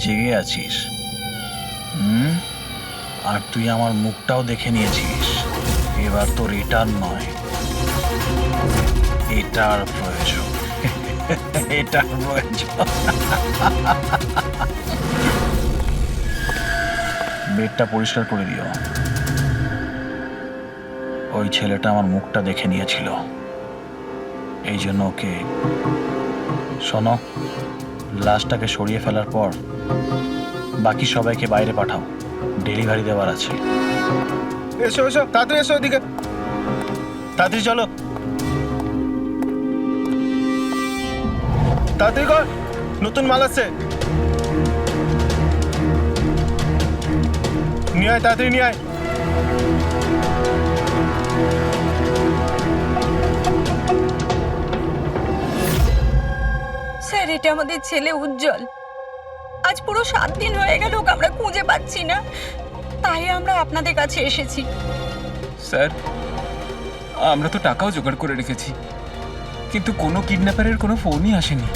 জেগে আছিস। আর তুই আমার মুখটাও দেখে নিয়েছিস। এবার তোর এটার নয়, এটার প্রয়োজন। এটার প্রয়োজন। বেডটা পরিষ্কার করে দিও। ওই ছেলেটা আমার মুখটা দেখে নিয়েছিল, এই জন্য ওকে। শোনো, লাশটাকে সরিয়ে ফেলার পর বাকি সবাইকে বাইরে পাঠাও, ডেলিভারি দেওয়ার আছে। এসো এসো, তাড়াতাড়ি এসো ওদিকে, তাড়াতাড়ি চলো, তাড়াতাড়ি কর, নতুন মাল আসছে। নিয়ে আয়, তাড়াতাড়ি নিয়ে আয়। স্যার, এটা আমাদের ছেলে উজ্জ্বল। আজ পুরো 7 দিন হয়ে গেল ওকে আমরা খুঁজে পাচ্ছি না, তাই আমরা আপনাদের কাছে এসেছি। স্যার, আমরা তো টাকাও জোগাড় করে রেখেছি, কিন্তু কোনো কিডন্যাপারের কোনো ফোনই আসেনি।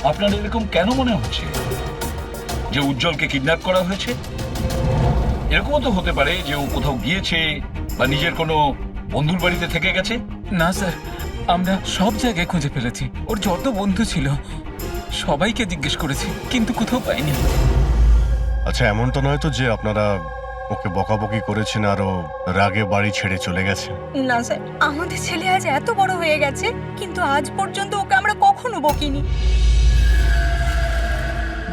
আপনার এরকম কেন মনে হচ্ছে যে উজ্জ্বলকে কিডন্যাপ করা হয়েছে? এরকমও তো হতে পারে যে ও কোথাও গিয়েছে বা নিজের কোনো বন্ধুর বাড়িতে থেকে গেছে। না স্যার, আমরা সব জায়গায় খুঁজে ফেলেছি। ওর যত বন্ধু ছিল সবাইকে জিজ্ঞেস করেছি, কিন্তু কোথাও পাইনি। আচ্ছা, এমন তো নয় তো যে আপনারা ওকে বকাবকি করেছেন আর ও রাগে বাড়ি ছেড়ে চলে গেছে? না স্যার, আমাদের ছেলে আজ এত বড় হয়ে গেছে, কিন্তু আজ পর্যন্ত ওকে আমরা কখনো বকিনি।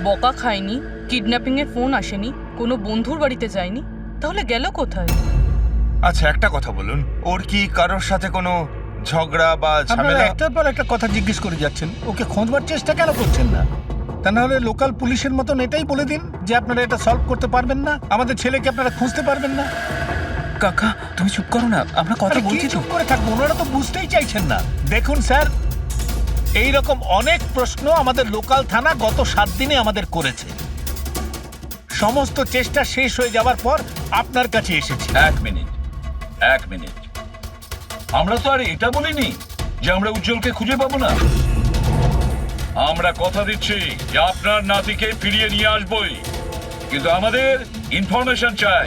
বকা খায়নি, কিডন্যাপিং এর ফোন আসেনি, কোনো বন্ধুর বাড়িতে যায়নি, তাহলে গেল কোথায়? আচ্ছা, একটা কথা বলুন, ওর কি কারোর সাথে কোনো ঝগড়া বা ঝামেলা? একটার পর একটা কথা জিজ্ঞেস করে যাচ্ছেন, ওকে খোঁজবার চেষ্টা কেন করছেন না? তা না হলে লোকাল পুলিশের মতন এটাই বলে দিন যে আপনারা এটা সলভ করতে পারবেন না, আমাদের ছেলেকে আপনারা খুঁজতে পারবেন না। কাকা, তুমি চুপ করো না, আমরা কথা আরে কি বলছি তো। চুপ করে থাকবো? ওনারা তো বুঝতেই চাইছেন না। দেখুন স্যার, এই রকম অনেক প্রশ্ন আমাদের লোকাল থানা গত 7 দিনে আমাদের করেছে। সমস্ত চেষ্টা শেষ হয়ে যাওয়ার পর আপনার কাছে এসেছি। এক মিনিট। আমরা তো আর এটা বলিনি যে আমরা উজ্জ্বলকে খুঁজে পাবো না। আমরা কথা দিচ্ছি যে আপনার নাতিকে ফিরিয়ে নিয়ে আসবই, কিন্তু আমাদের ইনফরমেশন চাই।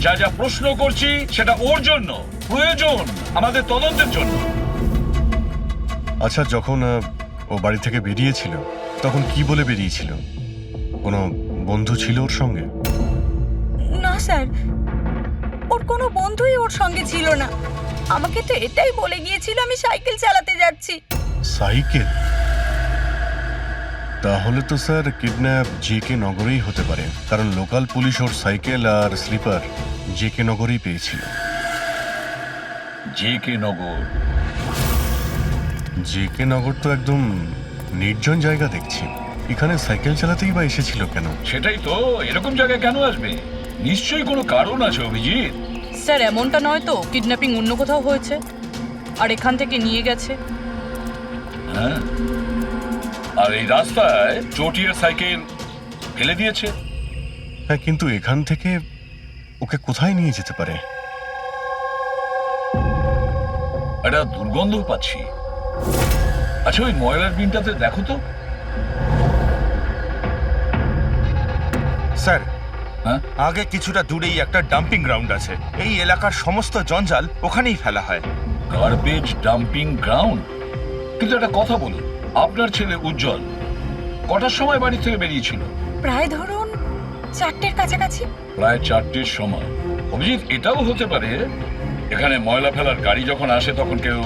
যা যা প্রশ্ন করছি সেটা ওর জন্য প্রয়োজন, আমাদের তদন্তের জন্য। আচ্ছা, যখন ও বাড়ি থেকে বেরিয়েছিল তখন কি বলে বেরিয়েছিল? কোনো বন্ধু ছিল ওর সঙ্গে? না স্যার, ওর কোনো বন্ধুই ওর সঙ্গে ছিল না। আমাকে তো এটাই বলে গিয়েছিল আমি সাইকেল চালাতে যাচ্ছি। সাইকেল? তাহলে তো স্যার কিডন্যাপ জেকে নগরেই হতে পারে, কারণ লোকাল পুলিশ ওর সাইকেল আর স্লিপার জেকে নগরেই পেয়েছিল। জেকে নগর? জেকে নগর তো একদম নির্জন জায়গা দেখছি, এখানে সাইকেল চালাতেই বা এসেছিল কেন? সেটাই তো, এরকম জায়গায় কেন আসবে? নিশ্চয়ই কোনো কারণ আছে অভিজিৎ। স্যার, এমনটা নয় তো কিডন্যাপিং অন্য কোথাও হয়েছে আর এখান থেকে নিয়ে গেছে? হ্যাঁ, আর এই রাস্তায় চটিয়ার সাইকেল ফেলে দিয়েছে। হ্যাঁ, কিন্তু এখান থেকে ওকে কোথায় নিয়ে যেতে পারে? একটা দুর্গন্ধ পাচ্ছি। আচ্ছা, ওই ময়লার বিনটাতে দেখো তো। স্যার, হ্যাঁ, আগে কিছুটা দূরেই একটা ডাম্পিং গ্রাউন্ড আছে। এই এলাকার সমস্ত জঞ্জাল ওখানেই ফেলা হয়। Garbage dumping ground? কিন্তু একটা কথা বলুন, আপনার ছেলে উজ্জ্বল কটার সময় বাড়ি থেকে বেরিয়েছিল? প্রায় ধরুন 4টের কাছাকাছি। প্রায় 4টের সময়। অভিজিৎ, এটাও হতে পারে এখানে ময়লা ফেলার গাড়ি যখন আসে তখন কেউ,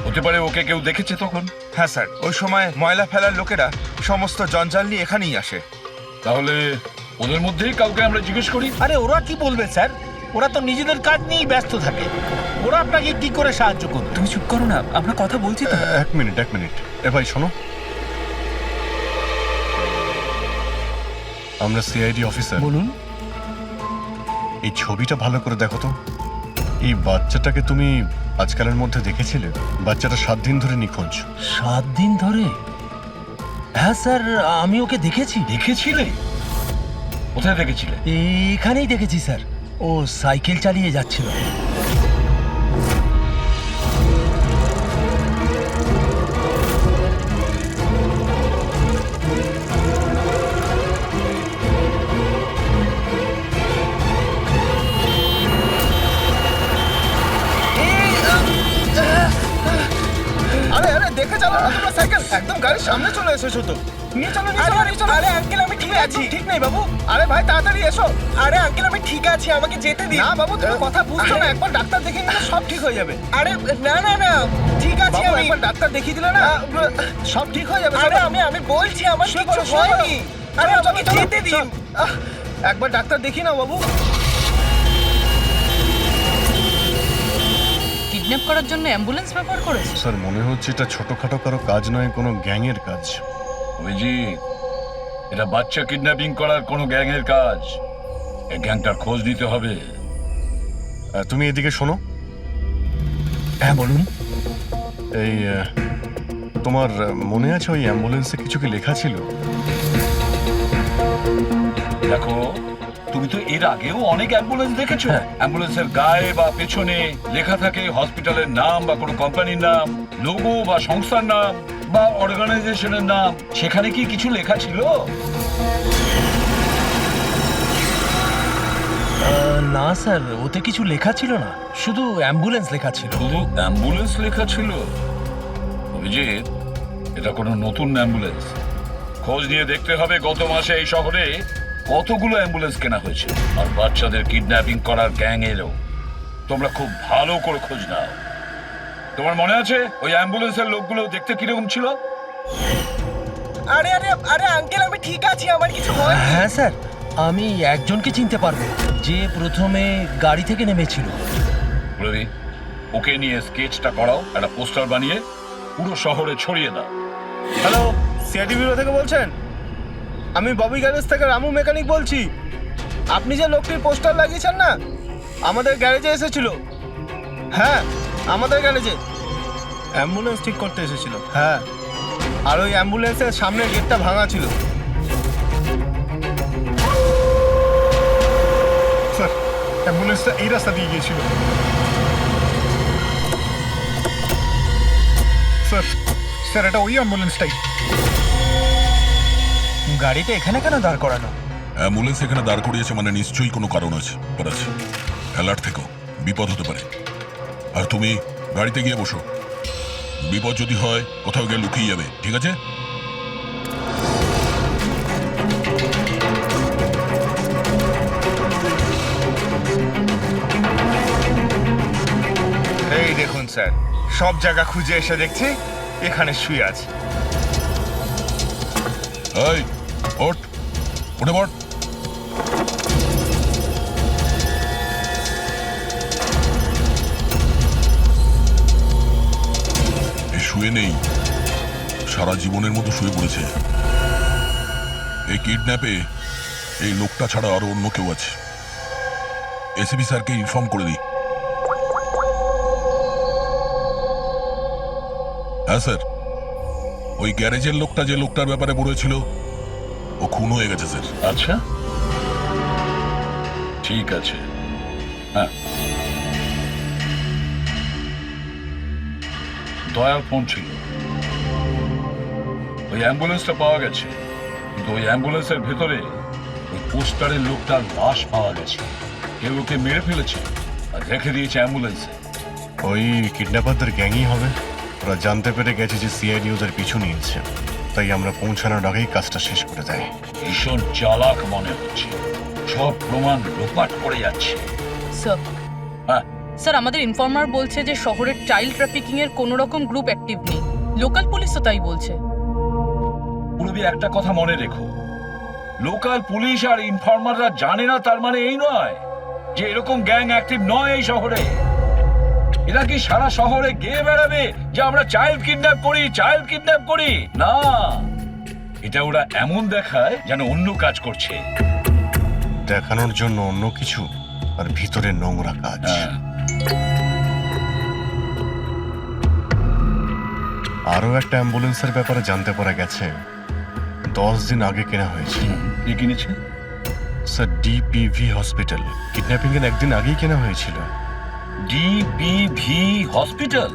হতে পারে ওকে কেউ দেখেছে তখন। হ্যাঁ স্যার, ওই সময় ময়লা ফেলার লোকেরা সমস্ত জঞ্জাল নিয়ে এখানেই আসে। তাহলে ওদের মধ্যেই কাউকে আমরা জিজ্ঞেস করি। আরে ওরা কি বলবে স্যার? ওরা তো নিজেদের কাজ নিয়েই ব্যস্ত থাকে, ওরা আপনাকে কি করে সাহায্য করবে? তুমি চুপ করো না, আমরা কথা বলছি তো। এক মিনিট। এ ভাই শোনো, আমরা সিআইডি অফিসার। বলুন। এই ছবিটা ভালো করে দেখো তো। এই বাচ্চাটাকে তুমি আজকালের মধ্যে দেখেছিলে? বাচ্চাটা 7 দিন ধরে নিখোঁজ। 7 দিন ধরে? হ্যাঁ স্যার, আমি ওকে দেখেছি। দেখেছিলে? কোথায় দেখেছিলে? এখানেই দেখেছি স্যার, ও সাইকেল চালিয়ে যাচ্ছিল। এসেছো তো নিয়ে চলো নিয়ে চলো। আরে আঙ্কেল আমি ঠিক আছি। ঠিক নেই বাবু। আরে ভাই তাড়াতাড়ি এসো। আরে আঙ্কেল আমি ঠিক আছি, আমাকে যেতে দিন। না বাবু তুমি কথা বুঝছো না, একবার ডাক্তার দেখিয়ে নিলে সব ঠিক হয়ে যাবে। আরে না না না ঠিক আছে, আমি একবার ডাক্তার দেখিয়ে দিলে না সব ঠিক হয়ে যাবে। আরে আমি বলছি আমার কিছু হয়নি। আরে আমাকে যেতে দিন। একবার ডাক্তার দেখি না বাবু। কিডন্যাপ করার জন্য অ্যাম্বুলেন্স ব্যবহার করেছে? স্যার মনে হচ্ছে এটা ছোটখাটো কারো কাজ নয়, কোনো গ্যাংয়ের কাজ। অভিজিৎ, এটা বাচ্চা কিডন্যাপিং করার কোনো গ্যাংয়ের কাজ। এই গ্যাংটার খোঁজ নিতে হবে। তুমি এদিকে শোনো। হ্যাঁ বলুন। এই তোমার মনে আছে ওই অ্যাম্বুলেন্সে কিছু কি লেখা ছিল? দেখো, তুমি তো এর আগেও অনেক অ্যাম্বুলেন্স দেখেছো। অ্যাম্বুলেন্সের গায়ে বা পেছনে লেখা থাকে হসপিটালের নাম বা কোনো কোম্পানির নাম, লোগো বা সংস্থার নাম বা অর্গানাইজেশনের নাম। সেখানে কি কিছু লেখা ছিল? না স্যার, ওতে কিছু লেখা ছিল না, শুধু অ্যাম্বুলেন্স লেখা ছিল। শুধু অ্যাম্বুলেন্স লেখা ছিল? অভিজিৎ, এটা কোনো নতুন অ্যাম্বুলেন্স। খোঁজ নিয়ে দেখতে হবে গত মাসে এই শহরে কতগুলো অ্যাম্বুলেন্স কেনা হয়েছে। আর বাচ্চাদের কিডন্যাপিং করার গ্যাং এরও। তোমরা খুব ভালো করে খোঁজ নাও। তোমার মনে আছে ওই অ্যাম্বুলেন্সের লোকগুলো দেখতে কিরকম ছিল? আরে আরে আরে আঙ্কেল আমি ঠিক আছি, আমার কিছু হয়নি। হ্যাঁ স্যার, আমি একজনকে চিনতে পারবো যে প্রথমে গাড়ি থেকে নেমেছিল। রবি, ওকে নিয়ে স্কেচটা করাও, একটা পোস্টার বানিয়ে পুরো শহরে ছড়িয়ে দাও। হ্যালো, সিআইডি ব্যুরো থেকে বলছেন? আমি ববি গ্যারেজ থেকে রামু মেকানিক বলছি। আপনি যে লোকটির পোস্টার লাগিয়েছেন না, আমাদের গ্যারেজে এসেছিল। হ্যাঁ, আমাদের গ্যারেজে অ্যাম্বুলেন্স ঠিক করতে এসেছিল। হ্যাঁ, আর ওই অ্যাম্বুলেন্সের সামনের গেটটা ভাঙা ছিল। স্যার অ্যাম্বুলেন্সটা এই রাস্তা দিয়ে গিয়েছিল। স্যার স্যার এটা ওই অ্যাম্বুলেন্সটাই। গাড়িটা এখানে কেন দাঁড় করানো? অ্যাম্বুলেন্স এখানে দাঁড় করিয়েছে মানে নিশ্চয়ই কোনো কারণ আছে। অ্যালার্ট থেকো, বিপদ হতে পারে। আর তুমি গাড়িতে গিয়ে বসো। বিপদ যদি হয় কোথাও গিয়ে লুকিয়ে যাবে, ঠিক আছে? এই দেখুন স্যার, সব জায়গা খুঁজে এসে দেখছি এখানে শুয়ে আছে। এই ওঠ, উঠে পড়। শুয়ে নেই, সারা জীবনের মতো শুয়ে পড়েছে। এই কিডন্যাপে এই লোকটা ছাড়া আরো অন্য কেউ আছে। এসিপি স্যারকে ইনফর্ম করে দিই। হ্যাঁ স্যার, ওই গ্যারেজের লোকটা যে লোকটার ব্যাপারে বলেছিল ও খুন হয়ে গেছে স্যার। আচ্ছা, ঠিক আছে। হ্যাঁ, দয়ার ফোন ছিল। ওই অ্যাম্বুলেন্সটা পাওয়া গেছে, কিন্তু ওই অ্যাম্বুলেন্সের ভেতরে ওই পোস্টারের লোকটার লাশ পাওয়া গেছে। কেউ ওকে মেরে ফেলেছে আর রেখে দিয়েছে অ্যাম্বুলেন্সে। ওই কিডন্যাপারদের গ্যাংই হবে। ওরা জানতে পেরে গেছে যে সিআইডি ওদের পিছু নিয়েছে, তাই আমরা পৌঁছানোর আগেই কাজটা শেষ করে দেয়। ভীষণ চালাক মনে হচ্ছে, সব প্রমাণ লোপাট করে যাচ্ছে। স্যার, হ্যাঁ, স্যার আমাদের ইনফর্মার বলছে যে শহরের চাইল্ড ট্রাফিকিং এর কোনো রকম গ্রুপ অ্যাক্টিভ নেই। লোকাল পুলিশও তাই বলছে। পূর্বে একটা কথা মনে রেখো, লোকাল পুলিশ আর ইনফর্মাররা জানে না তার মানে এই নয় যে এরকম গ্যাং অ্যাক্টিভ নয় এই শহরে। এরা কি সারা শহরে গেয়ে বেড়াবে যে আমরা চাইল্ড কিডন্যাপ করি, চাইল্ড কিডন্যাপ করি? না, এটা ওরা এমন দেখায় যেন অন্য কাজ করছে। দেখানোর জন্য অন্য কিছু, আর ভিতরে নোংরা কাজ। হ্যাঁ, আরও একটা অ্যাম্বুলেন্সের ব্যাপারে জানতে পারা গেছে 10 দিন আগে কেনা হয়েছে। কে কিনেছে? Sir ডিপিভি hospital. কিডন্যাপিং এর একদিন আগেই কেনা হয়েছিল। ডিপিভি হসপিটাল?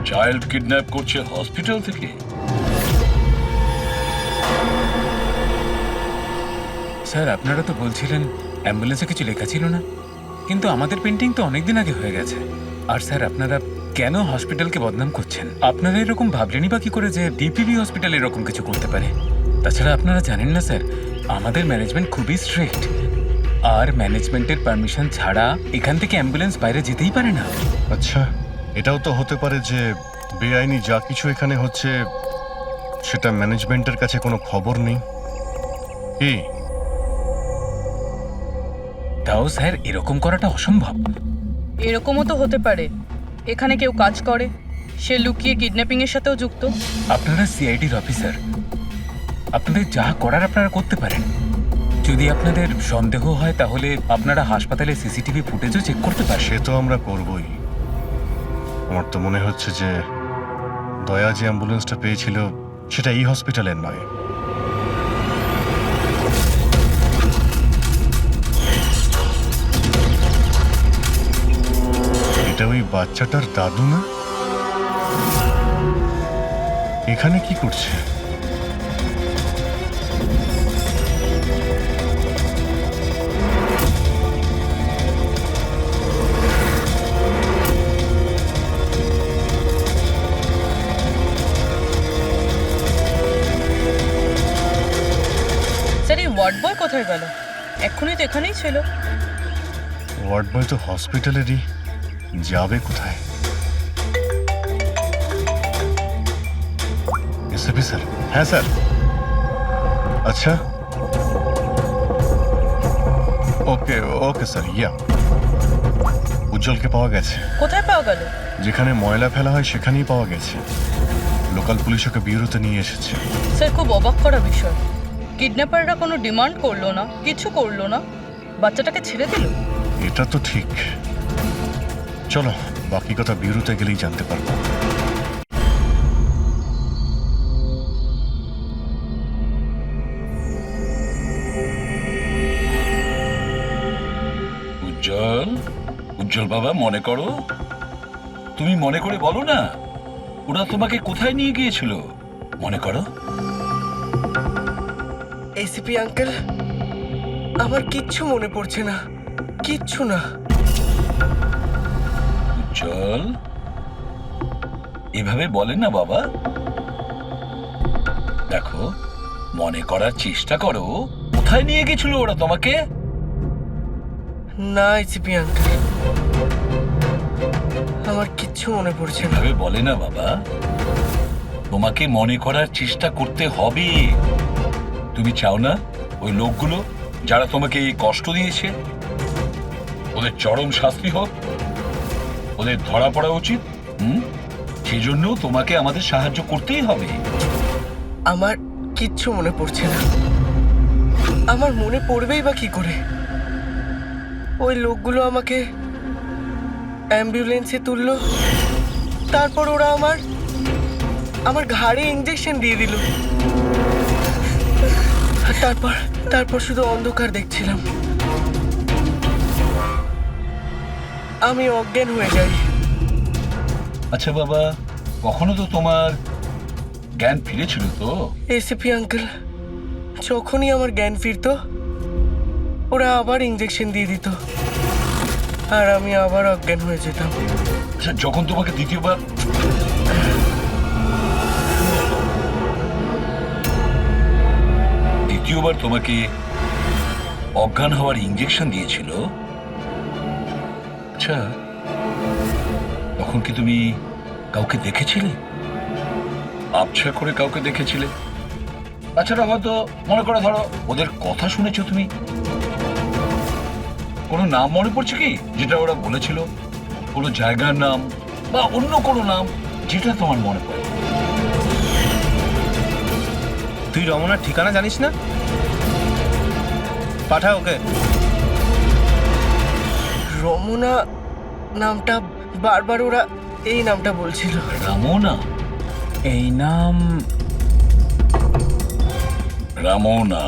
চাইল্ড কিডন্যাপ করছে হসপিটাল থেকে? স্যার আপনারা তো বলছিলেন অ্যাম্বুলেন্সে কিছু লেখা ছিল না, কিন্তু আমাদের পেন্টিং তো অনেকদিন আগে হয়ে গেছে। আর স্যার আপনারা কেন হসপিটালকে বদনাম করছেন? আপনারা এরকম ভাবলেনই বা কি করে যে ডিপিবি হসপিটাল এরকম কিছু করতে পারে? তাছাড়া আপনারা জানেন না স্যার, আমাদের ম্যানেজমেন্ট খুবই স্ট্রিক্ট, আর ম্যানেজমেন্টের পারমিশন ছাড়া এখান থেকে অ্যাম্বুলেন্স বাইরে যেতেই পারে না। আচ্ছা, এটাও তো হতে পারে যে বেআইনি যা কিছু এখানে হচ্ছে সেটা ম্যানেজমেন্টের কাছে কোনো খবর নেই। কি? তাও স্যার এরকম করাটা অসম্ভব। এরকমও তো হতে পারে এখানে কেউ কাজ করে, সে লুকিয়ে কিডন্যাপিং এর সাথেও যুক্ত। আপনারা সিআইডির অফিসার, আপনাদের যা করার আপনারা করতে পারেন। যদি আপনাদের সন্দেহ হয় তাহলে আপনারা হাসপাতালে সিসিটিভি ফুটেজও চেক করতে পারেন। সে তো আমরা করবই। আমার তো মনে হচ্ছে যে দয়া যে অ্যাম্বুলেন্সটা পেয়েছিল সেটা এই হসপিটালের নয়। এটা ওই বাচ্চাটার দাদু না? এখানে কি করছে? স্যার এই ওয়ার্ড বয় কোথায় গেল? এক্ষুনি তো এখানেই ছিল। ওয়ার্ড বয় তো হসপিটালেরই, যাবে কোথায়? SP sir? হ্যাঁ স্যার। আচ্ছা, ওকে ওকে স্যার। ইয়া, উজ্জ্বলকে পাওয়া গেছে। কোথায় পাওয়া গেল? যেখানে ময়লা ফেলা হয় সেখানেই পাওয়া গেছে। লোকাল পুলিশ ওকে ব্যুরোতে নিয়ে এসেছে। স্যার খুব অবাক করা বিষয়, কিডন্যাপাররা কোনো ডিমান্ড করলো না, কিছু করলো না, বাচ্চাটাকে ছেড়ে দিল। এটা তো ঠিক। চলো, বাকি কথা ব্যুরোতে গেলেই জানতে পারবো। উজ্জ্বল, উজ্জ্বল বাবা, মনে করো, তুমি মনে করে বলো না ওরা তোমাকে কোথায় নিয়ে গিয়েছিল, মনে করো। এসিপি আঙ্কেল, আমার কিচ্ছু মনে পড়ছে না, কিচ্ছু না। উজ্জ্বল, এভাবে বলেন না বাবা। দেখো, মনে করার চেষ্টা করো, কোথায় নিয়ে গেছিল ওরা তোমাকে? না এসিপি আঙ্কেল, আমার কিচ্ছু মনে পড়ছে না। এভাবে বলে না বাবা, তোমাকে মনে করার চেষ্টা করতে হবে। তুমি চাও না ওই লোকগুলো যারা তোমাকে এই কষ্ট দিয়েছে ওদের চরম শাস্তি হোক, ওদের ধরা পড়া উচিত? সেই জন্য তোমাকে আমাদের সাহায্য করতেই হবে। আমার কিচ্ছু মনে পড়ছে না। আমার মনে পড়বেই বা কি করে? ওই লোকগুলো আমাকে অ্যাম্বুলেন্সে তুললো, তারপর ওরা আমার ঘাড়ে ইঞ্জেকশন দিয়ে দিল। তারপর শুধু অন্ধকার দেখছিলাম। আমি অজ্ঞান হয়ে যাই। আচ্ছা বাবা, কখনো তো তোমার জ্ঞান ফিরেছিল তো? এসিপি আঙ্কেল, যখনই আমার জ্ঞান ফিরতো ওরা আবার ইঞ্জেকশন দিয়ে দিত, আর আমি আবার অজ্ঞান হয়ে যেতাম। আচ্ছা, যখন তোমাকে দ্বিতীয়বার তোমাকে অজ্ঞান হওয়ার ইঞ্জেকশন দিয়েছিল, আচ্ছা তখন কি তুমি কাউকে দেখেছিলে? আবছা করে কাউকে দেখেছিলে? তাছাড়া হয়তো মনে করে ধরো ওদের কথা শুনেছো তুমি? কোনো নাম মনে পড়ছে কি যেটা ওরা বলেছিল? কোনো জায়গার নাম বা অন্য কোনো নাম যেটা তোমার মনে পড়ে? তুই রমনার ঠিকানা জানিস না? পাঠা ওকে। রমনা নামটা বারবার ওরা এই নামটা বলছিল। রামোনা? এই নাম রামোনা।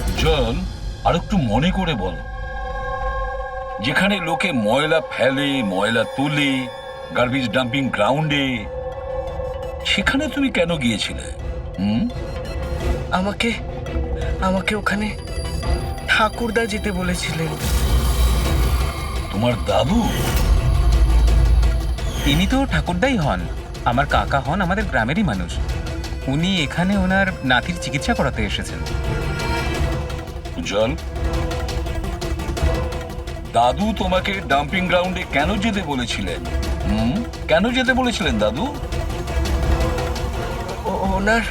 উজ্জ্বল, আর একটু মনে করে বল, যেখানে লোকে ময়লা ফেলে, ময়লা তুলে, গার্বেজ ডাম্পিং গ্রাউন্ডে, সেখানে তুমি কেন গিয়েছিলে? আমাকে ওখানে ঠাকুরদা যেতে বলেছিলেন। তোমার দাদু? ইনি তো ঠাকুরদাই হন, আমার কাকা হন, আমাদের গ্রামেরই মানুষ। উনি এখানে ওনার নাতির চিকিৎসা করাতে এসেছেন। উজ্জ্বল, দাদু তোমাকে ডাম্পিং গ্রাউন্ডে কেন যেতে বলেছিলেন? কেন যেতে বলেছিলেন দাদু? ওনার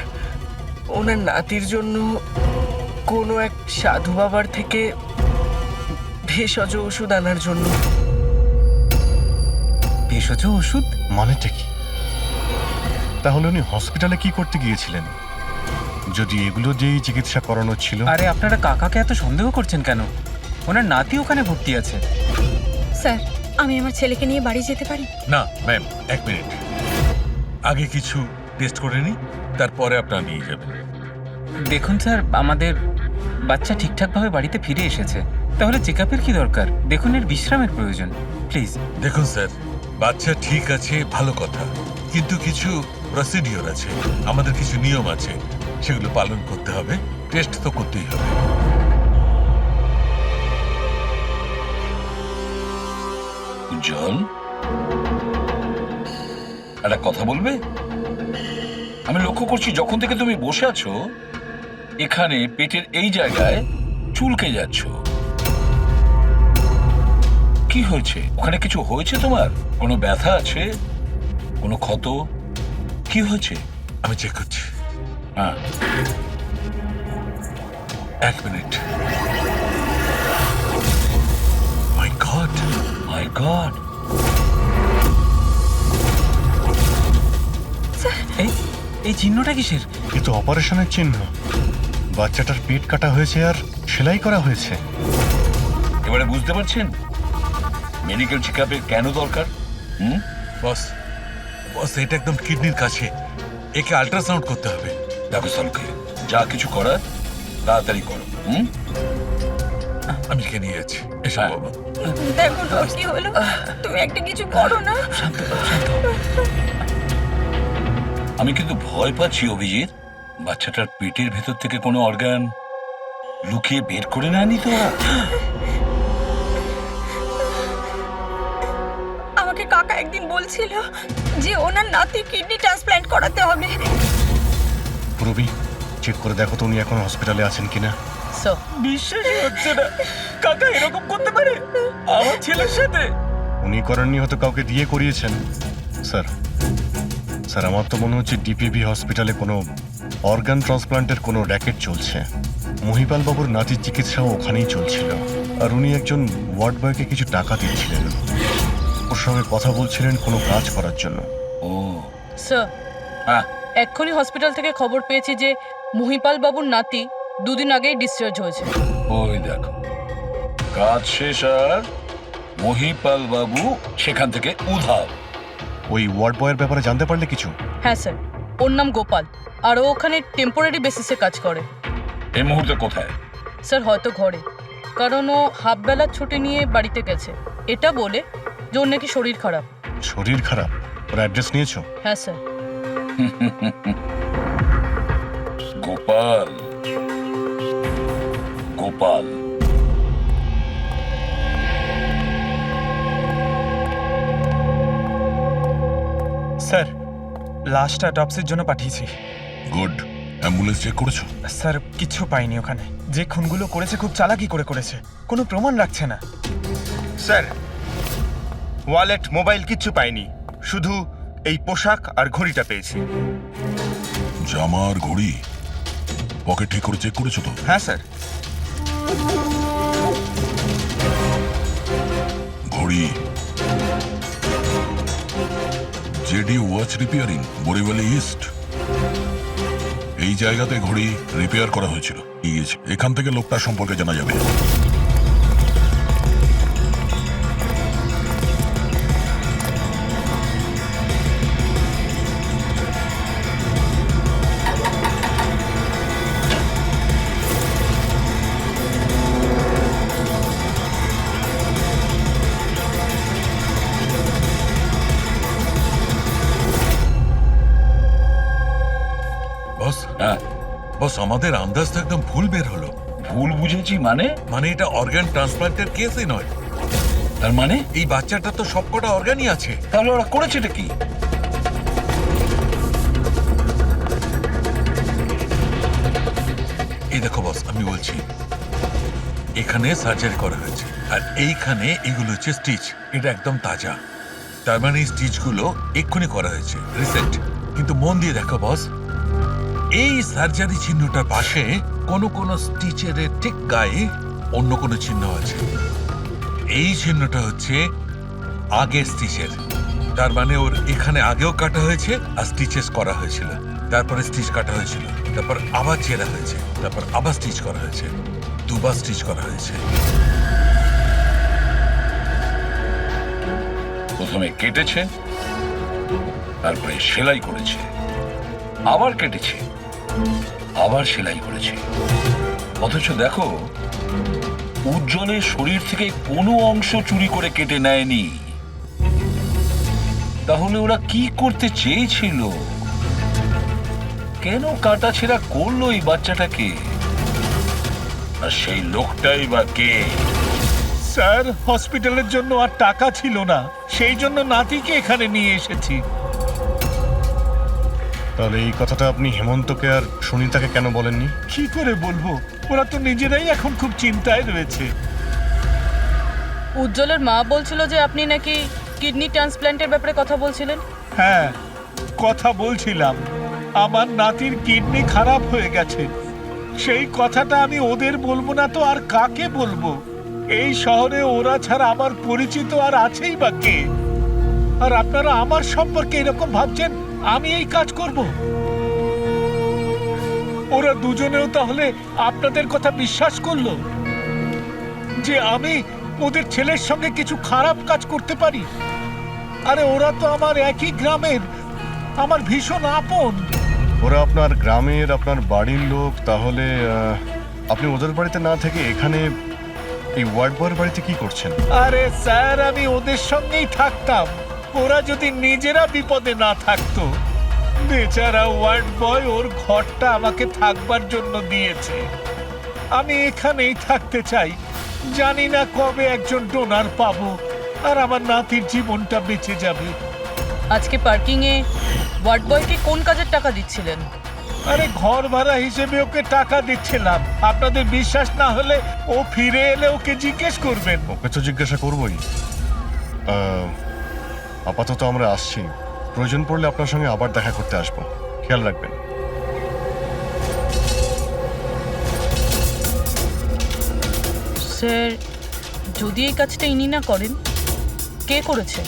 ওনার নাতির জন্য কোনো এক সাধু বাবার থেকে ভেষজ ওষুধ আনার জন্য। ভেষজ ওষুধ? মানেটা কি? তাহলে উনি হসপিটালে কি করতে গিয়েছিলেন যদি এগুলো দিয়েই চিকিৎসা করানো ছিল? আরে আপনারা কাকাকে এত সন্দেহ করছেন কেন? ওনার নাতি ওখানে ভর্তি আছে। স্যার, আমি আমার ছেলেকে নিয়ে বাড়ি যেতে পারি? না ম্যাম, 1 মিনিট। আগে কিছু টেস্ট করে নিই, তারপরে আপনারা নিয়ে যাবেন। দেখুন স্যার, আমাদের বাচ্চা ঠিকঠাকভাবে বাড়িতে ফিরে এসেছে, তাহলে চেক আপের কি দরকার? দেখুন, এর বিশ্রামের প্রয়োজন, প্লিজ। দেখুন স্যার, বাচ্চা ঠিক আছে, ভালো কথা, কিন্তু কিছু প্রসিডিওর আছে, আমাদের কিছু নিয়ম আছে, সেগুলো পালন করতে হবে। টেস্ট তো করতেই হবে। উজ্জ্বল, একটা কথা বলবে? আমি লক্ষ্য করছি যখন থেকে তুমি বসে আছো এখানে পেটের এই জায়গায় চুলকে যাচ্ছ। কি হয়েছে? ওখানে কিছু হয়েছে তোমার? কোনো ব্যথা আছে? কোনো ক্ষত? কি হয়েছে? আমি চেক করছি। হ্যাঁ, 1 মিনিট। মাই গড, মাই গড! এই এই চিহ্নটা কিসের? এ তো অপারেশনের চিহ্ন। বাচ্চাটার পেট কাটা হয়েছে আর সেলাই করা হয়েছে। এবারে বুঝতে পারছেন মেডিকেল চেক আপের কেন দরকার? বস, বস, এটা একদম কিডনির কাছে, একে আল্ট্রাসাউন্ড করতে হবে। দেখো সালকে, যা কিছু করার তাড়াতাড়ি করো। আমি কে নিয়ে যাচ্ছি, এসো হ্যাঁ। বাবা। দেখো না কি হলো, তুমি একটা কিছু করো না। আমি কিন্তু ভয় পাচ্ছি অভিজিৎ, বাচ্চাটার পেটের ভেতর থেকে কোনো অর্গান লুকিয়ে বের করে নেয়নি তো ওরা? আমাকে কাকা একদিন বলছিল যে ওনার নাতির কিডনি ট্রান্সপ্ল্যান্ট করাতে হবে। রবি, চেক করে দেখো তো উনি এখন হসপিটালে আছেন কিনা। স্যার, বিশ্বাসই হচ্ছে না, কাকা এরকম করতে পারে আমার ছেলের সাথে। উনি করেননি, হয়তো কাউকে দিয়ে করিয়েছেন। স্যার, স্যার, আমার তো মনে হচ্ছে ডিপিভি হসপিটালে কোনো অর্গান ট্রান্সপ্লান্টের কোনো র্যাকেট চলছে। মহিপাল বাবুর নাতির চিকিৎসাও ওখানেই চলছিল, আর উনি একজন ওয়ার্ড বয়কে কিছু টাকা দিচ্ছিলেন, ওর সঙ্গে কথা বলছিলেন কোনো কাজ করার জন্য। ও স্যার, হ্যাঁ, এক্ষুনি হসপিটাল থেকে খবর পেয়েছি যে মহিপাল বাবুর নাতি 2 দিন আগেই ডিসচার্জ হয়েছে। ওই দেখো, কাজ শেষ আর মহিপাল বাবু সেখান থেকে উধাও। ওই ওয়ার্ড বয়ের ব্যাপারে জানতে পারলে কিছু? হ্যাঁ স্যার, ওর নাম গোপাল, আর ও ওখানে টেম্পোরারি বেসিসে কাজ করে। এই মুহূর্তে কোথায়? স্যার, হয়তো ঘরে, কারণ ও হাফ বেলার ছুটি নিয়ে বাড়িতে গেছে, এটা বলে যে ওর নাকি শরীর খারাপ। শরীর খারাপ? ওর অ্যাড্রেস নিয়েছো? হ্যাঁ স্যার। গোপাল, গোপাল, স্যার, লাশটা অটপসির জন্য পাঠিয়েছি। গুড। অ্যাম্বুলেন্স চেক করেছো? স্যার, কিছু পাইনি ওখানে। যে খুনগুলো করেছে খুব চালাকি করে করেছে, কোনো প্রমাণ রাখছে না। স্যার, ওয়ালেট, মোবাইল কিচ্ছু পাইনি, শুধু এই পোশাক আর ঘড়িটা পেয়েছি। জামা আর ঘড়ি পকেট ঠিক করে চেক করেছো তো? হ্যাঁ স্যার। ঘড়ি JD watch repairing, Borivali east, এই জায়গাতে ঘড়ি রিপেয়ার করা হয়েছিল। এখান থেকে লোকটার সম্পর্কে জানা যাবে। বস, হ্যাঁ, বস, আমাদের আন্দাজ তো একদম ভুল বের হলো। ভুল বুঝেছি মানে? মানে এটা অর্গান ট্রান্সপ্লান্টের কেসই নয়। তার মানে এই বাচ্চাটা তো সবকটা অর্গানই আছে। তাহলে ওরা করেছেটা কি? এই দেখো বস, আমি বলছি এখানে সার্জারি করা হয়েছে আর এইখানে এগুলো হচ্ছে স্টিচ। এটা একদম তাজা, তার মানে এই স্টিচগুলো এক্ষুনি করা হয়েছে, রিসেন্ট। কিন্তু মন দিয়ে দেখো বস, এই সার্জারি চিহ্নটার পাশে কোনো কোনো স্টিচের ঠিক গায়ে অন্য কোনো চিহ্ন আছে। এই চিহ্নটা হচ্ছে আগের স্টিচের, তার মানে ওর এখানে আগেও কাটা হয়েছে আর স্টিচেস করা হয়েছিল, তারপরে স্টিচ কাটা হয়েছিল, তারপর আবার চেরা হয়েছে, তারপর আবার স্টিচ করা হয়েছে, দুবার স্টিচ করা হয়েছে। প্রথমে কেটেছে, তারপরে সেলাই করেছে, আবার কেটেছে, আবার সেলাই করেছে। অথচ দেখো, উজ্জ্বলের শরীর থেকে কোনো অংশ চুরি করে কেটে নেয়নি। তাহলে ওরা কি করতে চেয়েছিল? কেন কাটাছেঁড়া করলো এই বাচ্চাটাকে? আর সেই লোকটাই বা কে? স্যার, হসপিটালের জন্য আর টাকা ছিল না, সেই জন্য নাতিকে এখানে নিয়ে এসেছি। তাহলে এই কথাটা আপনি হেমন্তকে আর সুনিতাকে কেন বলেননি? কি করে বলবো, ওরা তো নিজেরাই এখন খুব চিন্তায় রয়েছে। উজ্জ্বলের মা বলছিল যে আপনি নাকি কিডনি ট্রান্সপ্ল্যান্টের ব্যাপারে কথা বলছিলেন। হ্যাঁ, কথা বলছিলাম। আমার নাতির কিডনি খারাপ হয়ে গেছে, সেই কথাটা আমি ওদের বলবো না তো আর কাকে বলবো? এই শহরে ওরা ছাড়া আমার পরিচিত আর আছেই বা কে? আর আপনারা আমার সম্পর্কে এরকম ভাবছেন আমি এই কাজ করব? ওরা দুজনেও তাহলে আপনাদের কথা বিশ্বাস করলো যে আমি ওদের ছেলের সঙ্গে কিছু খারাপ কাজ করতে পারি? আরে ওরা তো আমার একই গ্রামের, আমার ভীষণ আপন। ওরা আপনার গ্রামের, আপনার বাড়ির লোক, তাহলে আপনি ওদের বাড়িতে না থেকে এখানে এই ওয়ার্ড বয়ের বাড়িতে কি করছেন? আরে স্যার, আমি ওদের সঙ্গেই থাকতাম, ওরা যদি নিজেরা বিপদে না থাকতো। বেচারা ওয়ার্ড বয় ওর ঘরটা আমাকে থাকবার জন্য দিয়েছে। আমি এখানেই থাকতে চাই, জানি না কবে একজন ডোনার পাবো আর আমার নাতির জীবনটা বেঁচে যাবে। আজকে পার্কিং এ ওয়ার্ড বয়কে কোন কাজের টাকা দিচ্ছিলেন? আরে ঘর ভাড়া হিসেবে ওকে টাকা দিচ্ছিলাম। আপনাদের বিশ্বাস না হলে ও ফিরে এলে ওকে জিজ্ঞেস করবেন। ওকে তো জিজ্ঞাসা করবোই। আপাতত আমরা আসছি, প্রয়োজন পড়লে আপনার সঙ্গে আবার দেখা করতে আসবো, খেয়াল রাখবেন। স্যার, যদি এই কাজটা ইনি না করেন, কে করেছে?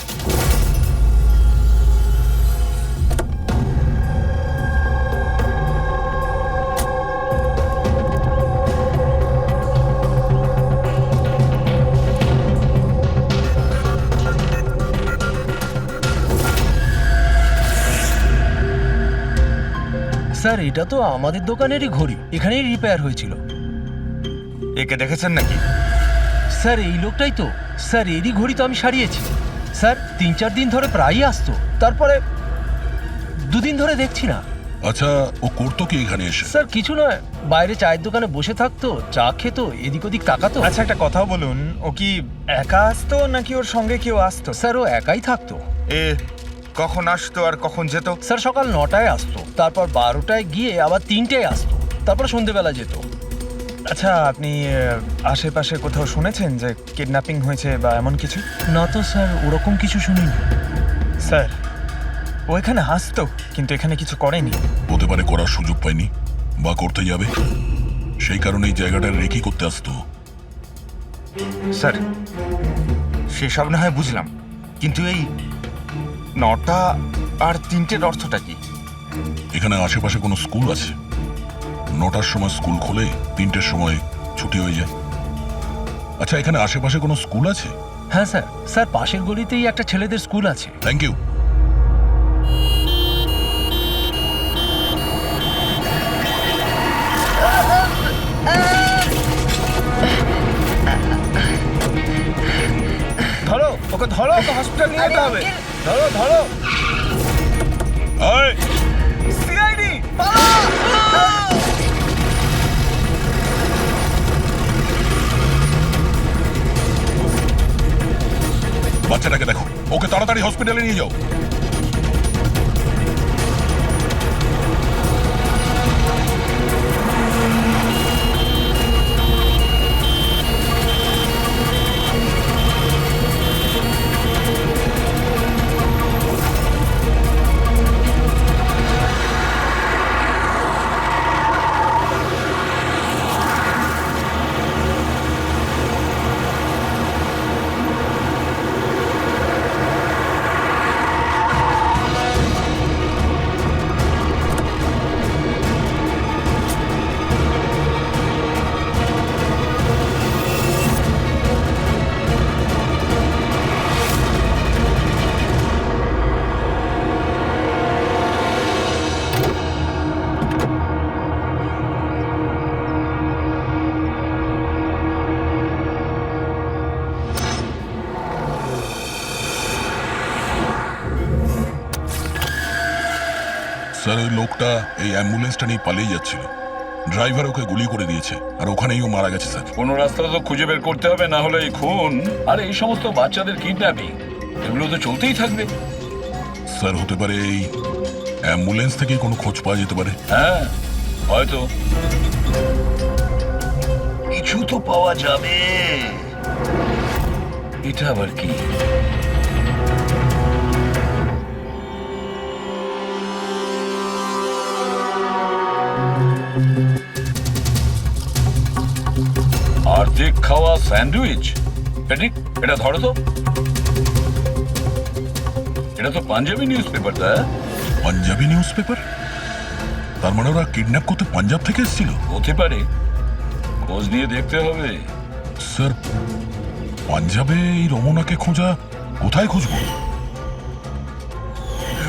স্যার, এটা তো আমাদের দোকানেরই ঘড়ি, এখানেই রিপেয়ার হয়েছিল। একে দেখেছেন নাকি? স্যার, এই লোকটাই তো। স্যার, এরই ঘড়ি তো আমি সারিয়েছি। স্যার, 3-4 দিন ধরে প্রায়ই আসতো, তারপরে 2 দিন ধরে দেখছি না। আচ্ছা, ও করতো কি এখানে এসে? স্যার, কিছু নয়, বাইরে চায়ের দোকানে বসে থাকতো, চা খেতো, এদিক ওদিক তাকাতো। আচ্ছা, একটা কথা বলুন, ও কি একা আসতো নাকি ওর সঙ্গে কেউ আসতো? স্যার, ও একাই থাকতো। এ কখন আসতো আর কখন যেত? স্যার, সকাল 9টায় আসতো, তারপর 12টায় গিয়ে আবার 3টায় আসতো, তারপর সন্ধেবেলা যেত। আচ্ছা, আপনি আশেপাশে কোথাও শুনেছেন যে কিডন্যাপিং হয়েছে বা এমন কিছু? না তো স্যার, ওরকম কিছু শুনিনি। স্যার, ও এখানে আসতো কিন্তু এখানে কিছু করেনি। হতে পারে করার সুযোগ পায়নি বা করতে যাবে, সেই কারণে এই জায়গাটা রেকি করতে আসতো। স্যার, সেসব না হয় বুঝলাম, কিন্তু এই 9টা আর 3টের অর্থটা কি? এখানে আশেপাশে কোনো স্কুল আছে? 9টার সময় স্কুল খোলে, 3টের সময় ছুটি হয়ে যায়। আচ্ছা, এখানে আশেপাশে কোনো স্কুল আছে? হ্যাঁ স্যার, স্যার পাশের গলিতেই একটা ছেলেদের স্কুল আছে। Thank you. ধরো ওকে, ধরো ওকে, হসপিটাল নিয়ে যেতে হবে। ধরো ধরো। আয়, সিআইডি তাড়াতাড়ি হসপিটালে নিয়ে যাও। স্যার, ওই লোকটা এই অ্যাম্বুলেন্সটা নিয়ে পালিয়ে যাচ্ছিল। ড্রাইভার ওকে গুলি করে দিয়েছে, আর ওখানেই ও মারা গেছে স্যার। কোনো রাস্তা তো খুঁজে বের করতে হবে, না হলে এই খুন আর এই সমস্ত বাচ্চাদের কিডন্যাপিং এগুলো তো চলতেই থাকবে। স্যার, হতে পারে এই অ্যাম্বুলেন্স থেকেই কোনো খোঁজ পাওয়া যেতে পারে। হ্যাঁ, হয়তো কিছু তো পাওয়া যাবে। এটা আবার কি? অর্ধেক খাওয়া স্যান্ডউইচ। পেটিক, এটা ধরো তো। এটা তো পাঞ্জাবি নিউজ পেপার। তা পাঞ্জাবি নিউজ পেপার? তার মানে ওরা কিডন্যাপ করতে পাঞ্জাব থেকে এসেছিল? হতে পারে, খোঁজ নিয়ে দেখতে হবে। স্যার, পাঞ্জাবে এই রমনাকে খোঁজা, কোথায় খুঁজবো?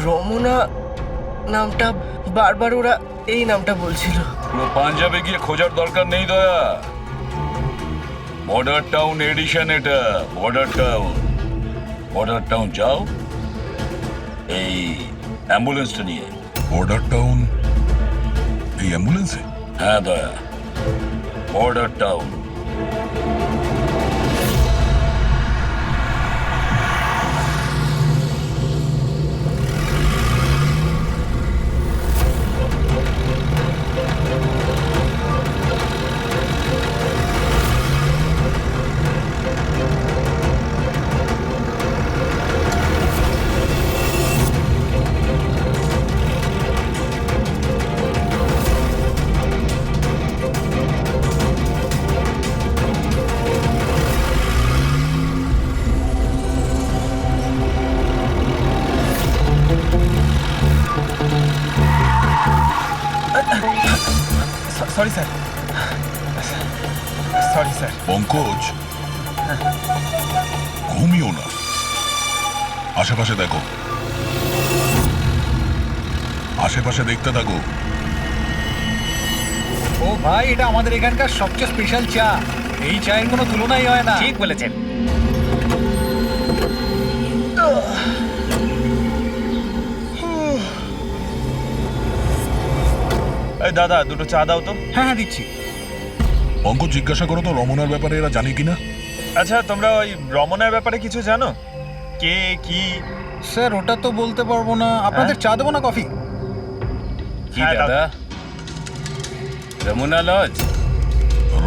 রমনা নামটা বারবার ওরা এই নামটা বলছিল। পুরো পাঞ্জাবে গিয়ে খোঁজার দরকার নেই দয়া। বর্ডার টাউন এডিশন এটা, বর্ডার টাউন। বর্ডার টাউন যাও এই অ্যাম্বুলেন্সটা নিয়ে। বর্ডার টাউন এই অ্যাম্বুলেন্সে? হ্যাঁ দয়া, border town. Sorry sir, sorry sir. Pankaj, ঘুমিও না, আশেপাশে দেখো, আশেপাশে দেখতে থাকো। ও ভাই, এটা আমাদের এখানকার সবচেয়ে স্পেশাল চা। এই চায়ের কোনো তুলনাই হয় না। ঠিক বলেছেন। এই দাদা, দুটো চা দাও তো। হ্যাঁ হ্যাঁ, দিচ্ছি। পঙ্কজ, জিজ্ঞাসা করো তো রমনার ব্যাপারে এরা জানে কিনা। আচ্ছা, তোমরা ওই রমনার ব্যাপারে কিছু জানো? কে কি? স্যার, ওটা তো বলতে পারবো না। আপনাদের চা দেবো না কফি? কি হ্যাঁ, দাদা? রমনা লজ?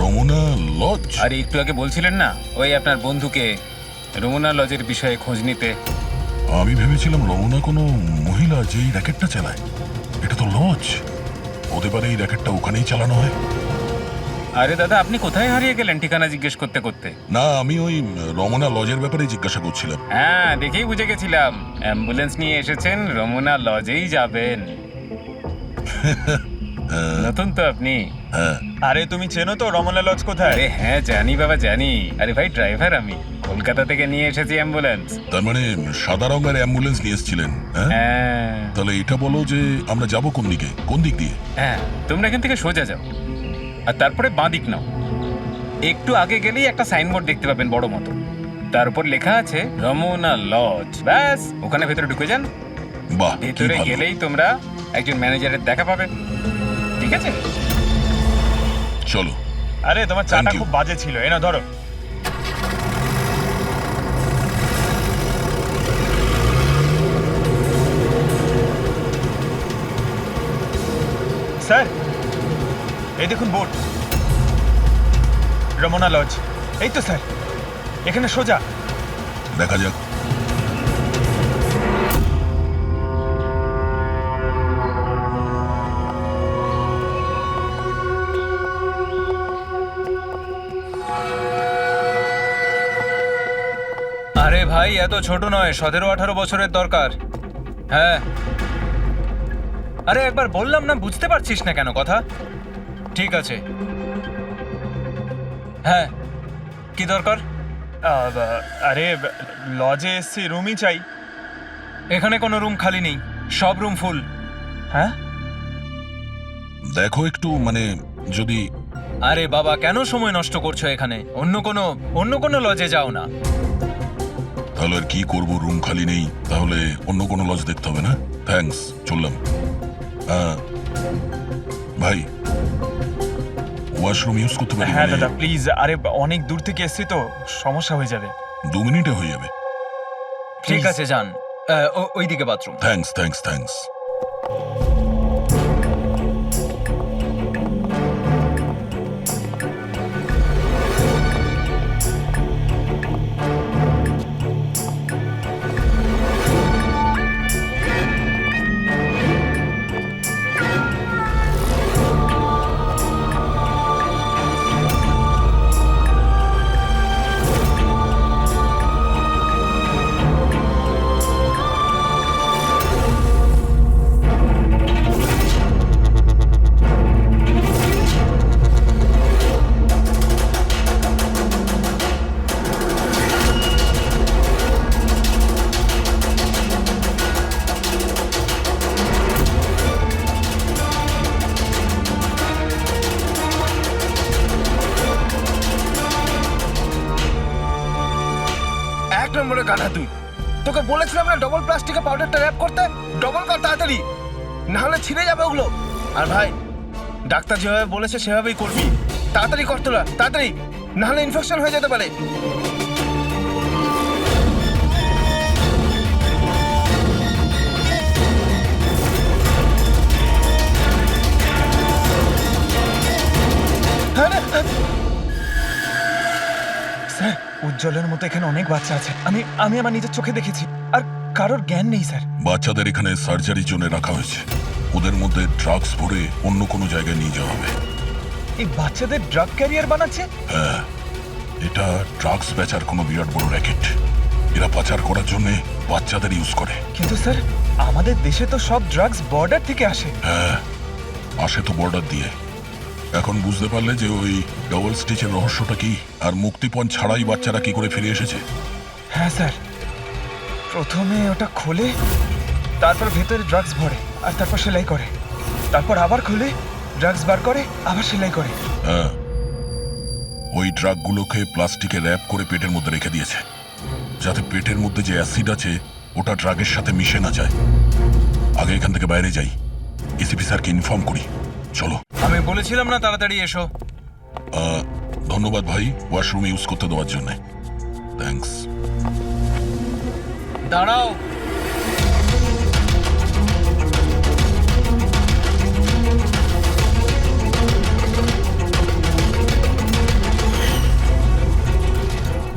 রমনা লজ? আরে একটু আগে বলছিলেন না ওই আপনার বন্ধুকে রমনা লজের বিষয়ে খোঁজ নিতে। আমি ভেবেছিলাম রমনা কোনো মহিলা যেই র্যাকেটটা চালায়। এটা তো লজ, হতে পারে এই র্যাকেটটা ওখানেই চালানো হয়। আরে দাদা, আপনি কোথায় হারিয়ে গেলেন ঠিকানা জিজ্ঞেস করতে করতে? না, আমি ওই রমনা লজের ব্যাপারে জিজ্ঞাসা করছিলাম। হ্যাঁ, দেখেই বুঝে গেছিলাম অ্যাম্বুলেন্স নিয়ে এসেছেন, রমনা লজেই যাবেন। নতুন তো আপনি? হ্যাঁ। আরে তুমি চেনো তো রমনা লজ কোথায়? আরে হ্যাঁ, জানি বাবা জানি। আরে ভাই, ড্রাইভার আমি, কলকাতা থেকে নিয়ে এসেছি অ্যাম্বুলেন্স। তার মানে সাদা রঙের অ্যাম্বুলেন্স নিয়ে এসেছিলেন? হ্যাঁ তাহলে এটা বলো যে আমরা যাব কোন দিকে, কোন দিক দিয়ে? হ্যাঁ, তোমরা এখান থেকে সোজা যাও আর তারপরে বাঁ দিক নাও। একটু আগে গেলেই একটা সাইনবোর্ড দেখতে পাবেন বড় মতো, তার উপর লেখা আছে রমনা লজ। ব্যাস, ওখানে ভেতরে ঢুকে যান। বাহ, কি ভেতরে ভালো। গেলেই তোমরা একজন ম্যানেজারের দেখা পাবে। ঠিক আছে, চলো। আরে তোমার চাটা Thank you. খুব বাজে ছিল, এ না ধরো। স্যার এই দেখুন বোর্ড, রমনা লজ। এই তো স্যার, এখানে সোজা। দেখা যাক। আরে ভাই এত ছোট নয়, 17-18 বছরের দরকার। হ্যাঁ, আরে একবার বললাম না, বুঝতে পারছিস না কেন কথা? ঠিক আছে, হ্যাঁ কি দরকার? আরে লজে এসছি, রুমই চাই। এখানে কোনো রুম খালি নেই, সব রুম ফুল। হ্যাঁ দেখো একটু, মানে যদি আরে বাবা কেন সময় নষ্ট করছো এখানে? অন্য কোনো লজে যাও না। তাহলে আর কি করবো, রুম খালি নেই, তাহলে অন্য কোনো লজ দেখতে হবে না? থ্যাঙ্কস, চললাম। ভাই ওয়াশরুম ইউজ করতে পারি? হ্যাঁ দাদা প্লিজ, আরে অনেক দূর থেকে এসছি তো, সমস্যা হয়ে যাবে। 2 মিনিটে হয়ে যাবে। ঠিক আছে যান, ওইদিকে বাথরুম। Thanks thanks thanks. এক নম্বরে গাধা তুই। তোকে বলেছিলাম না ডবল প্লাস্টিকে পাউডারটা র্যাপ করতে। ডবল কর তাড়াতাড়ি, না হলে ছিঁড়ে যাবে ওগুলো। আর ভাই, ডাক্তার যেভাবে বলেছে সেভাবেই করবি। তাড়াতাড়ি কর তোরা, তাড়াতাড়ি, না হলে ইনফেকশন হয়ে যেতে পারে। স্যার উজ্জ্বলের মতো এখানে অনেক বাচ্চা আছে, আমি আমার নিজের চোখে দেখেছি, আর কারোর জ্ঞান নেই স্যার। বাচ্চাদের এখানে সার্জারির জন্য রাখা হয়েছে, ওদের মধ্যে ড্রাগস ভরে অন্য কোনো জায়গায় নিয়ে যাওয়া হবে। এই বাচ্চাদের ড্রাগ ক্যারিয়ার বানাচ্ছে? হ্যাঁ, এটা ড্রাগস বেচার কোনো বিরাট বড় র্যাকেট। এরা পাচার করার জন্য বাচ্চাদের ইউজ করে। কিন্তু স্যার আমাদের দেশে তো সব ড্রাগস বর্ডার থেকে আসে। হ্যাঁ, আসে তো বর্ডার দিয়ে। এখন বুঝতে পারলে যে ওই ডবল স্টিচের রহস্যটা কি, আর মুক্তিপণ ছাড়াই বাচ্চারা কি করে ফিরে এসেছে? হ্যাঁ স্যার, প্রথমে ওটা খোলে, তারপর ভেতরে ড্রাগস ভরে, আর তারপর সেলাই করে, তারপর আবার খোলে, ড্রাগস বার করে, আবার সেলাই করে। হ্যাঁ, ওই ড্রাগগুলোকে প্লাস্টিকে র্যাপ করে পেটের মধ্যে রেখে দিয়েছে, যাতে পেটের মধ্যে যে অ্যাসিড আছে ওটা ড্রাগের সাথে মিশে না যায়। আগে এখান থেকে বাইরে যাই, এসিপি স্যারকে ইনফর্ম করি। চলো। আমি বলেছিলাম না তাড়াতাড়ি এসো। ধন্যবাদ ভাই ওয়াশরুম ইউজ করতে দেওয়ার জন্য। থ্যাঙ্কস। দাঁড়াও,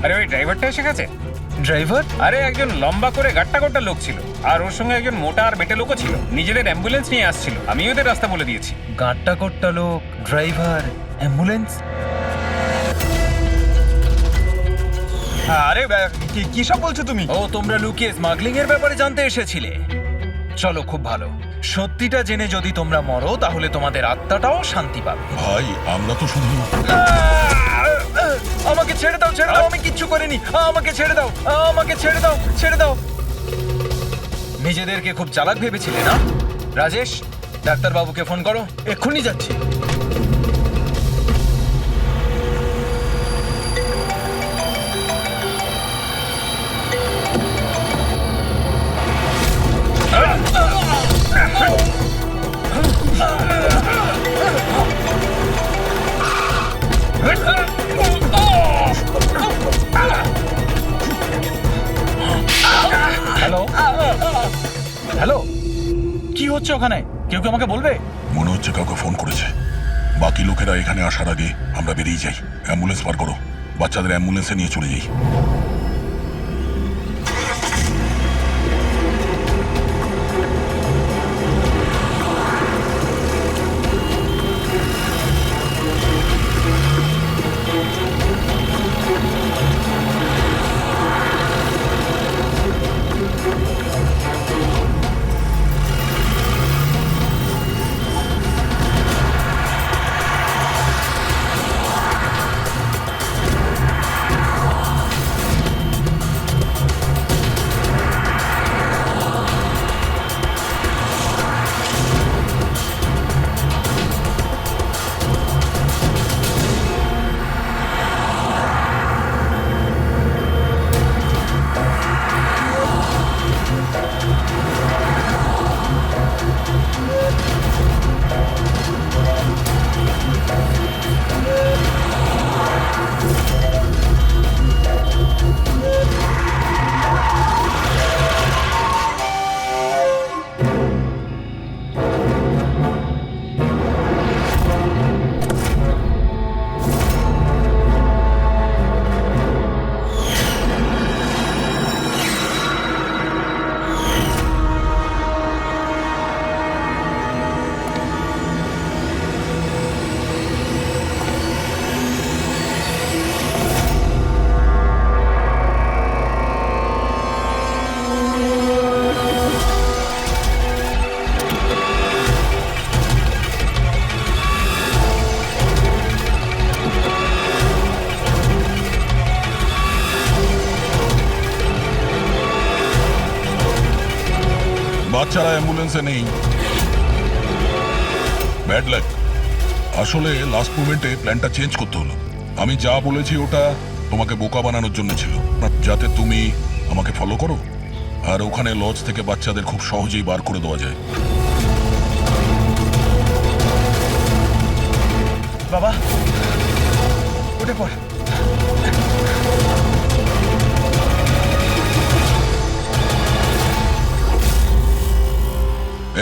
আরে ওই ড্রাইভারটা এসে গেছে। ড্রাইভার? আরে একজন লম্বা করে গাট্টা গোট্টা লোক ছিল, আর ওর সঙ্গে একজন মোটা আর বেটে লোকও ছিল। নিজেদের অ্যাম্বুলেন্স নিয়ে আসছিল, আমি ওদের রাস্তা বলে দিয়েছি। গাঁটটা কোট্টা লোক, ড্রাইভার, অ্যাম্বুলেন্স। আরে কি সব বলছো তুমি? ও, তোমরা লুকিয়ে স্মাগলিং এর ব্যাপারে জানতে এসেছিলে? চলো, খুব ভালো। সত্যিটা জেনে যদি তোমরা মরো তাহলে তোমাদের আত্মাটাও শান্তি পাবে। ভাই আমরা তো শুধু আমাকে ছেড়ে দাও, ছেড়ে দাও, আমি কিচ্ছু করিনি। আমাকে ছেড়ে দাও, আমাকে ছেড়ে দাও, ছেড়ে দাও। নিজেদেরকে খুব চালাক ভেবেছিলে না? রাজেশ, ডাক্তারবাবুকে ফোন করো। এক্ষুনি যাচ্ছি। হ্যালো হ্যালো, কি হচ্ছে ওখানে? কেউ কি আমাকে বলবে? মনে হচ্ছে কাউকে ফোন করেছে। বাকি লোকেরা এখানে আসার আগে আমরা বেরিয়ে যাই। অ্যাম্বুলেন্স পার করো, বাচ্চাদের অ্যাম্বুলেন্সে নিয়ে চলে যাই। বাচ্চারা অ্যাম্বুলেন্সে নেই। Bad luck. আসলে লাস্ট মোমেন্টে প্ল্যানটা চেঞ্জ করতে হলো। আমি যা বলেছি ওটা তোমাকে বোকা বানানোর জন্য ছিল, যাতে তুমি আমাকে ফলো করো আর ওখানে লজ থেকে বাচ্চাদের খুব সহজেই বার করে দেওয়া যায়। বাবা উঠে পড়।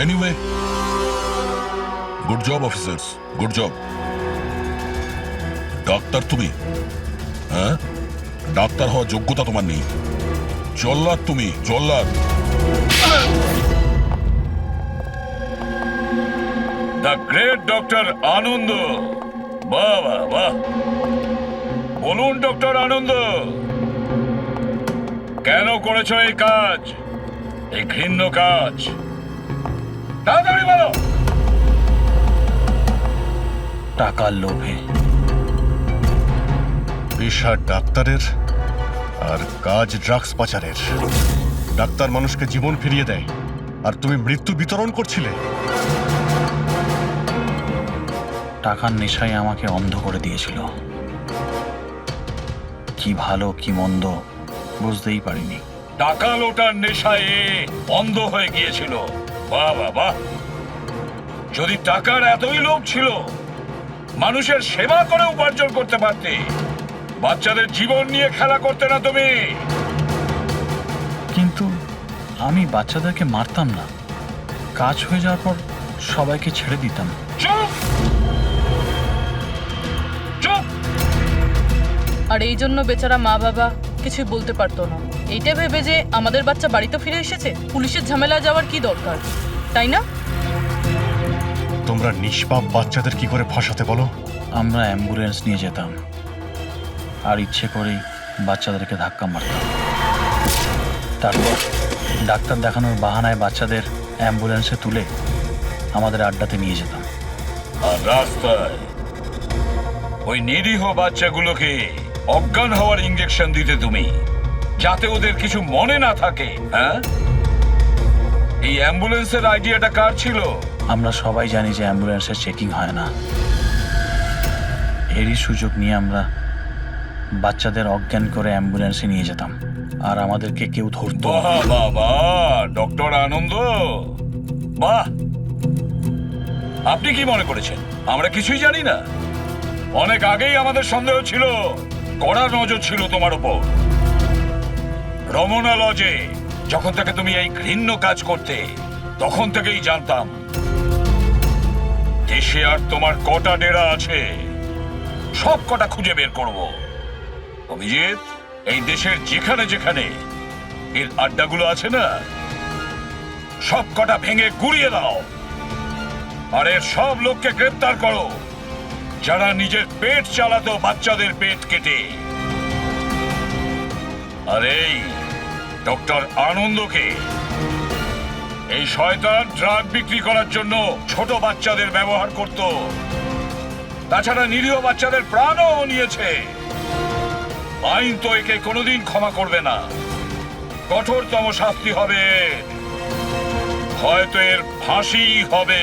Anyway, good job officers, good job. Doctor তুমি? হ্যাঁ, ডাক্তার হওয়ার যোগ্যতা তোমার নেই। জল্লাদ তুমি, জল্লাদ। দ্য গ্রেট ডক্টর আনন্দ। বাহ বাহ বাহ। বলুন ডক্টর আনন্দ, কেন করেছো এই কাজ, এই ঘৃণ্য কাজ? তাড়াতাড়ি বলো। টাকার লোভে। পেশা ডাক্তারের আর কাজ ড্রাগস পাচারের। ডাক্তার মানুষকে জীবন ফিরিয়ে দেয় আর তুমি মৃত্যু বিতরণ করছিলে। টাকার নেশায় আমাকে অন্ধ করে দিয়েছিল। কি ভালো কি মন্দ বুঝতেই পারিনি। টাকা লোটার নেশায় অন্ধ হয়ে গিয়েছিল। বাহ বাহ বাহ। যদি টাকার এতই লোভ ছিল, মানুষের সেবা করে উপার্জন করতে পারতে। বাচ্চাদের জীবন নিয়ে খেলা করতে না তুমি। কিন্তু আমি বাচ্চাদেরকে মারতাম না। কাজ হয়ে যাওয়ার পর সবাইকে ছেড়ে দিতাম। চুপ চুপ। আর এই জন্য বেচারা মা বাবা কিছুই বলতে পারতো না। এইটা ভেবে যে আমাদের বাচ্চা বাড়িতে ফিরে এসেছে, পুলিশের ঝামেলা যাওয়ার কি দরকার, তাই না? তোমরা নিষ্পাপ বাচ্চাদের কি করে ফাঁসাতে বলো? আমরা অ্যাম্বুলেন্স নিয়ে যেতাম আর ইচ্ছে করেই বাচ্চাদেরকে ধাক্কা মারতাম। তারপর ডাক্তার দেখানোর বাহানায় বাচ্চাদের অ্যাম্বুলেন্সে তুলে আমাদের আড্ডাতে নিয়ে যেতাম। আর রাস্তায় ওই নিরীহ বাচ্চাগুলোকে অজ্ঞান হওয়ার ইঞ্জেকশন দিতে তুমি, যাতে ওদের কিছু মনে না থাকে। হ্যাঁ, এই অ্যাম্বুলেন্সের আইডিয়াটা কার ছিল? আমরা সবাই জানি যে অ্যাম্বুলেন্সের চেকিং হয় না। এরই সুযোগ নিয়ে আমরা বাচ্চাদের অজ্ঞান করে অ্যাম্বুলেন্সে নিয়ে যেতাম আর আমাদেরকে কেউ ধরতো। বাহ বাহ বাহ, ডক্টর আনন্দ, বাহ। আপনি কি মনে করেছেন আমরা কিছুই জানি না? অনেক আগেই আমাদের সন্দেহ ছিল, কড়া নজর ছিল তোমার উপর। রমনা লজে যখন থেকে তুমি এই ঘৃণ্য কাজ করতে, তখন থেকেই জানতাম দেশে আর তোমার কটা ডেরা আছে সব কটা খুঁজে বের করব। অভিজিৎ, এই দেশের যেখানে যেখানে এর আড্ডাগুলো আছে না, সব কটা ভেঙে গুড়িয়ে দাও। আর এর সব লোককে গ্রেপ্তার করো যারা নিজের পেট চালাতো বাচ্চাদের পেট কেটে। আর এই ডক্টর আনন্দকে, এই শয়তান ড্রাগ বিক্রি করার জন্য ছোট বাচ্চাদের ব্যবহার করত। তাছাড়া নিরীহ বাচ্চাদের প্রাণও নিয়েছে। আইন তো একে কোনোদিন ক্ষমা করবে না। কঠোরতম শাস্তি হবে, হয়তো এর ফাঁসি হবে।